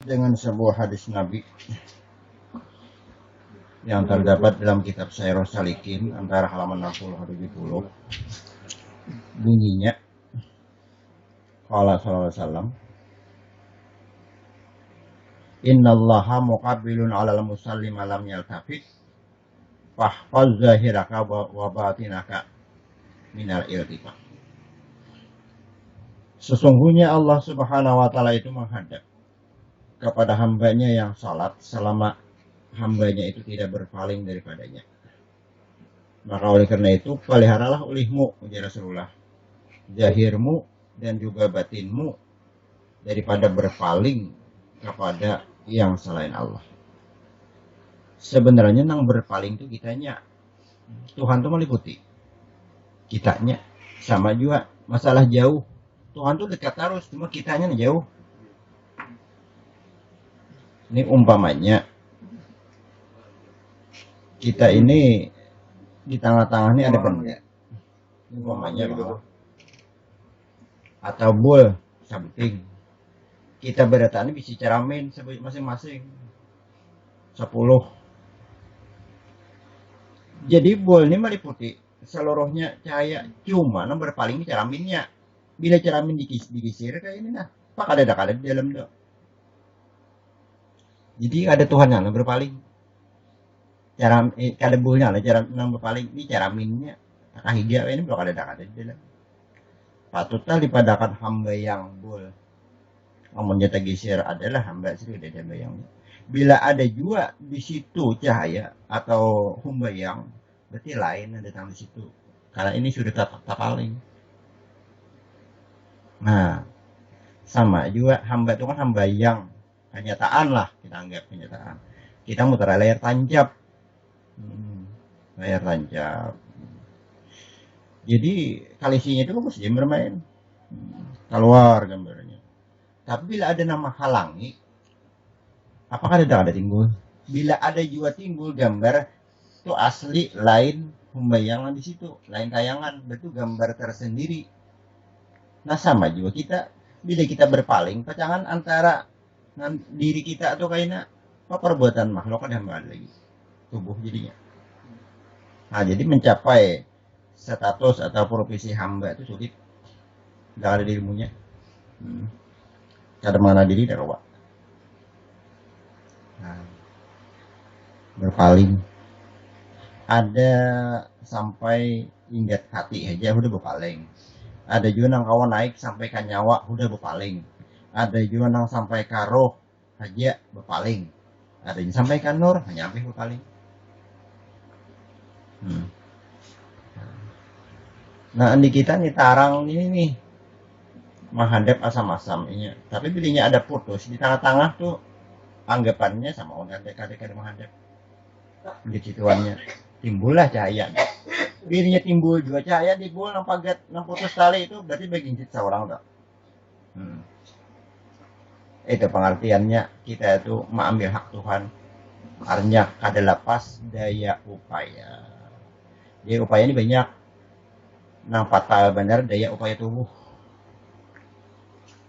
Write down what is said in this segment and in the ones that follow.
dengan sebuah hadis Nabi yang terdapat dalam kitab Syairus Salikin antara halaman 60 dan 70. Bunyinya, qala sallallahu alaihi wasallam, innallaha muqabbilun 'alal musallim lam yaltafit fahfaz zahiraka wa batinaka minal iltifat. Sesungguhnya Allah Subhanahu wa taala itu menghadap kepada hambanya yang salat selama hambanya itu tidak berpaling daripadanya. Maka oleh karena itu, peliharalah olehmu, ya Rasulullah, zahirmu dan juga batinmu daripada berpaling kepada yang selain Allah. Sebenarnya nang berpaling itu kitanya. Tuhan tuh meliputi kitanya. Sama juga masalah jauh. Tuhan tuh dekat terus, cuma kitanya jauh. Ini umpamanya kita ini di tengah-tengah ini ada benda. Umpamanya gitu. Atau bol samping. Kita berdatang bisa ceramin masing-masing 10. Jadi bol ini meliputi seluruhnya cahaya, cuma nomor paling ceraminnya. Bila ceramin digisir kayak ini nah, pak ada di dalam tuh. Jadi ada Tuhan yang berpaling. Cara kada bulnya lah cara yang berpaling ini ceraminnya. Nah hijau ini belum ada di dalam. Patutlah dipadakan hamba yang bol. Ngomongnya tegisir adalah hamba sendiri dari hamba yang. Bila ada juga di situ cahaya atau hamba yang, berarti lain yang datang di situ. Karena ini sudah paling. Nah, sama juga hamba itu kan hamba yang kenyataan lah, kita anggap kenyataan. Kita muter layar tancap. Layar tancap. Jadi kalisinya itu mesti bermain. Keluar gambarnya. Tapi bila ada nama halangi, apakah ada timbul? Bila ada juga timbul gambar itu asli lain pembayangan di situ, lain tayangan, betul gambar tersendiri. Nah sama juga kita, bila kita berpaling, pacangan antara diri kita atau kayaknya apa perbuatan makhluk ada hamba lagi tubuh jadinya. Nah jadi mencapai status atau profesi hamba itu sulit, tidak ada di ilmunya. Kada mana diri dah kawan. Nah, berpaling ada sampai ingat hati aja udah berpaling. Ada juga nang kawan naik sampai ke nyawa udah berpaling. Ada juga nang sampai ke roh aja berpaling. Ada yang sampai ke nur hanya sampai berpaling. Nah di kita nih tarang ini nih menghadap asam-asam ini. Tapi bilanya ada putus di tengah-tengah tuh anggapannya sama orang kadang-kadang menghadap di situannya timbullah cahaya. Bilanya timbul juga cahaya di bola nang pagat nang putus tali itu berarti bagian kita orang tuh. Itu pengertiannya kita itu mengambil hak Tuhan. Artinya kada lepas daya upaya. Jadi upaya ini banyak. Nang fatal benar daya upaya tubuh.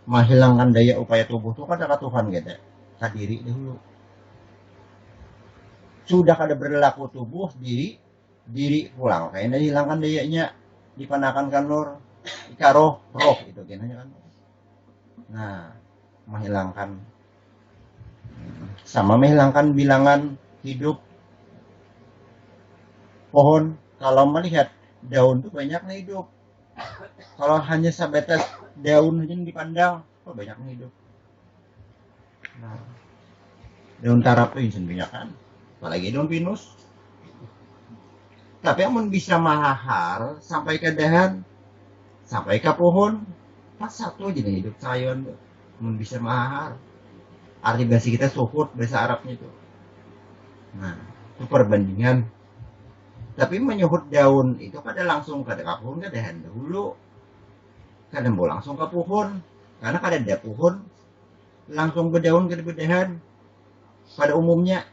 Menghilangkan daya upaya tubuh itu kata Tuhan gitu. Diri dulu. Sudah kada berlaku tubuh diri pulang. Kayaknya hilangkan dayanya dipanakan kan nur ikaroh roh itu kan. Nah, menghilangkan sama menghilangkan bilangan hidup pohon. Kalau melihat daun itu banyaknya hidup. Kalau hanya sebatas daun aja dipandang, kok banyaknya hidup. Nah, daun tarap itu banyak kan, apalagi daun pinus. Tapi yang bisa mahal sampai ke dahan, sampai ke pohon, pas satu aja nih hidup sayon tuh, bisa mahal. Arti bahasa kita suhud bahasa Arabnya itu. Nah, itu perbandingan. Tapi menyuhut daun itu pada langsung ke pohon ke dahan dulu, kadang mau langsung ke pohon, karena kada ada pohon langsung ke daun ke dahan pada umumnya.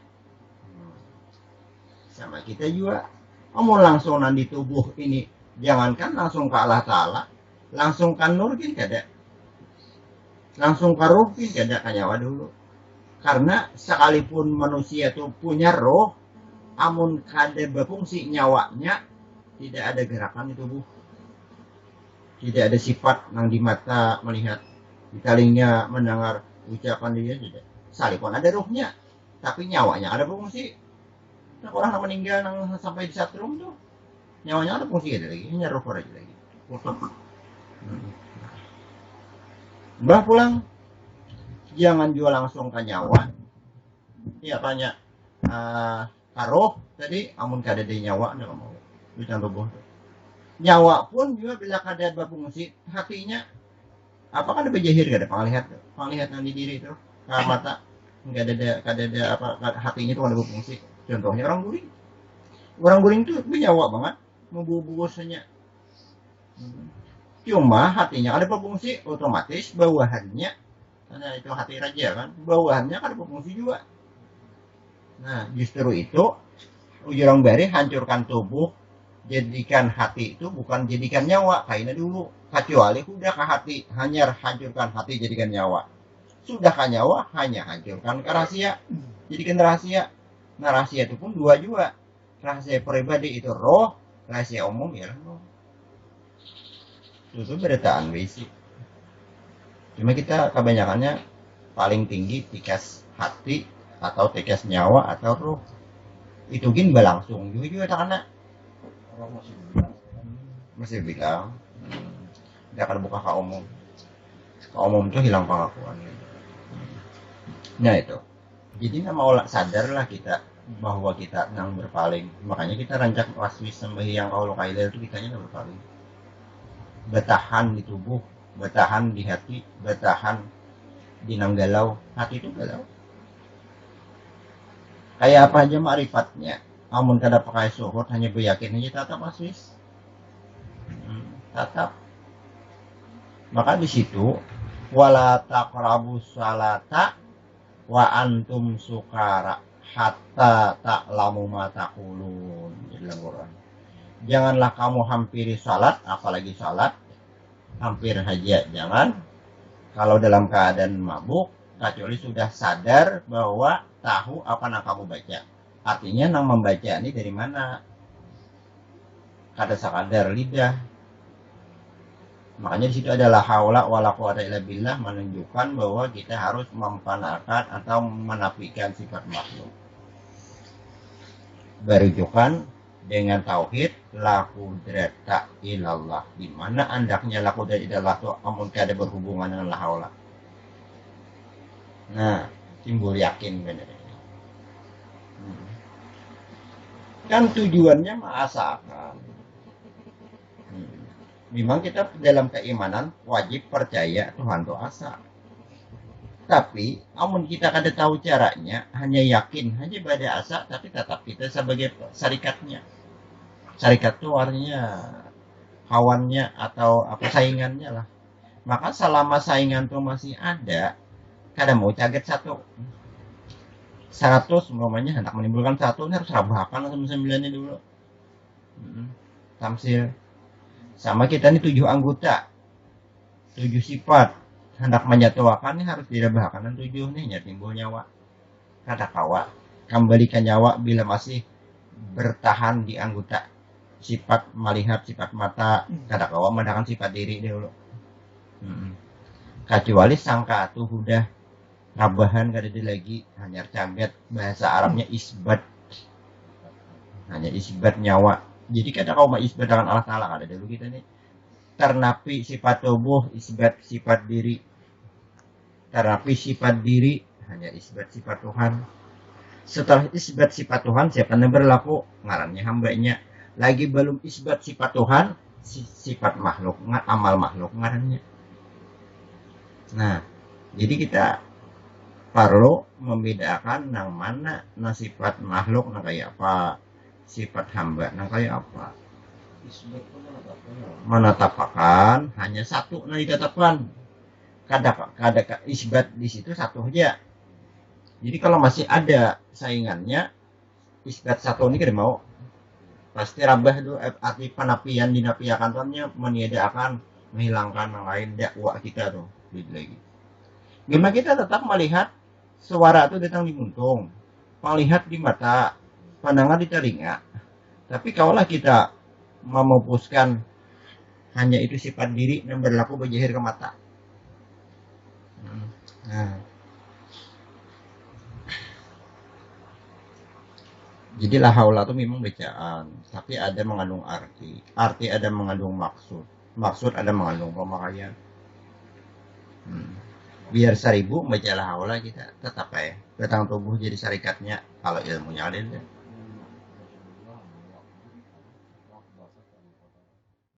Sama kita juga mau langsung nanti tubuh ini, jangankan langsung ke Allah Ta'ala, langsung ke nur kan kada, langsung ke ruh kan kada, kanyawa dulu. Karena sekalipun manusia itu punya roh, amun kada berfungsi nyawanya, tidak ada gerakan di tubuh, tidak ada sifat yang di mata melihat, di telinga mendengar ucapan dia, tidak. Sekalipun ada rohnya, tapi nyawanya ada fungsi. Nah, orang yang meninggal yang sampai di setrum tuh, nyawanya ada fungsi ada lagi, hanya roh aja lagi. Bah pulang, jangan jual langsung ke nyawa. Ya tanya, karoh tadi, amun kada ada nyawa, nggak mau. Itu tubuh. Nyawa pun juga bila kada berfungsi, hatinya apakah ada bejahir, kada penglihatan di diri itu, mata nggak ada apa, hatinya itu kada berfungsi. Contohnya orang guring itu bernyawa banget, membubusnya. Cuma hatinya ada berfungsi, otomatis bawahannya, karena itu hati raja kan, bawahannya ada berfungsi juga. Nah justru itu ujurang bari hancurkan tubuh, jadikan hati itu bukan jadikan nyawa kayaknya dulu, kecuali udah ke hati, hanya hancurkan hati jadikan nyawa, sudah ke nyawa hanya hancurkan ke rahasia, jadikan rahasia. Nah rahasia itu pun dua juga, rahasia pribadi itu roh, rahasia umum ya roh. Itu beritaan basic. Cuma kita kebanyakannya paling tinggi tikas hati atau tikas nyawa atau roh. Itu gin berlangsung juga karena Orang masih bilang tidak akan buka ke umum. Ke umum itu hilang pengakuan. Nah itu. Jadi mau sadarlah kita bahwa kita nang berpaling. Makanya kita rancak waswis sembahyang kalau kailil itu kitanya nang berpaling. Bertahan di tubuh, bertahan di hati, bertahan di nang galau. Hati itu galau. Kayak apa aja ma'rifatnya. Amun kada pakai suhud hanya beryakin aja tetap waswis. Tetap. Maka di situ wala taqrabus salata wa antum sukara hatta ta'lamu ma taqulun. Dalam Quran. Janganlah kamu hampiri salat, apalagi salat hampir saja jangan kalau dalam keadaan mabuk, kecuali sudah sadar bahwa tahu apa yang kamu baca. Artinya yang membaca ini dari mana? Kada sakadar lidah. Makanya di situ adalah haula wala quwata illa billah, menunjukkan bahwa kita harus memfanakan atau menafikan sifat makhluk. Berujukan dengan tauhid la qudrata illallah, di mana andaknya la qudrata illallah itu amun kada berhubungan dengan la haula. Nah, timbul yakin benar. Kan tujuannya mengasakan. Memang kita dalam keimanan wajib percaya Tuhan itu asa. Tapi amun kita kada tahu caranya, hanya yakin hanya pada asa, tapi tetap kita sebagai syarikatnya. Syarikat itu artinya kawannya atau apa saingannya lah. Maka selama saingan itu masih ada, kada mau caget satu. 100 umpamanya hendak menimbulkan satu, ini harus rabakan sama 9 dulu. Tamsil. Sama kita ini 7 anggota, 7 sifat hendak menyatuakan, ini harus dirabahkan 7 nih, timbul nyawa. Kada kawa kembalikan nyawa bila masih bertahan di anggota. Sifat melihat, sifat mata, kada kawa mendakan sifat diri dulu. Kecuali sangka tuh udah rabahan kada ada lagi, hanya caget, bahasa Arabnya isbat, hanya isbat nyawa. Jadi kada kau isbat dengan Allah Ta'ala, kada dulu kita nih ternapi sifat tubuh, isbat sifat diri, ternapi sifat diri, hanya isbat sifat Tuhan. Setelah isbat sifat Tuhan, siapa yang berlaku ngarannya hambanya. Lagi belum isbat sifat Tuhan, sifat makhluk, amal makhluk ngarannya. Nah, jadi kita perlu membedakan yang mana sifat makhluk nang kayak apa, sifat hamba nang kayak apa. Menetapkan hanya satu nah ditetapkan. Kada isbat di situ satu aja. Jadi kalau masih ada saingannya, isbat satu ini kada mau. Pasti rabah itu arti penapian, dinapiakan tuannya meniadakan, menghilangkan yang lain dakwah kita tuh. Gitu lagi. Gimana kita tetap melihat suara itu datang di muntung, melihat di mata, pandangan di telinga. Tapi kalaulah kita memupuskan hanya itu sifat diri dan berlaku berjahir ke mata. Nah, jadi la haula itu memang bacaan, tapi ada mengandung arti. Arti ada mengandung maksud. Maksud ada mengandung pemakaian. Biar 1000 baca la haula kita tetap ya. Datang tubuh jadi syarikatnya kalau ilmunya ada.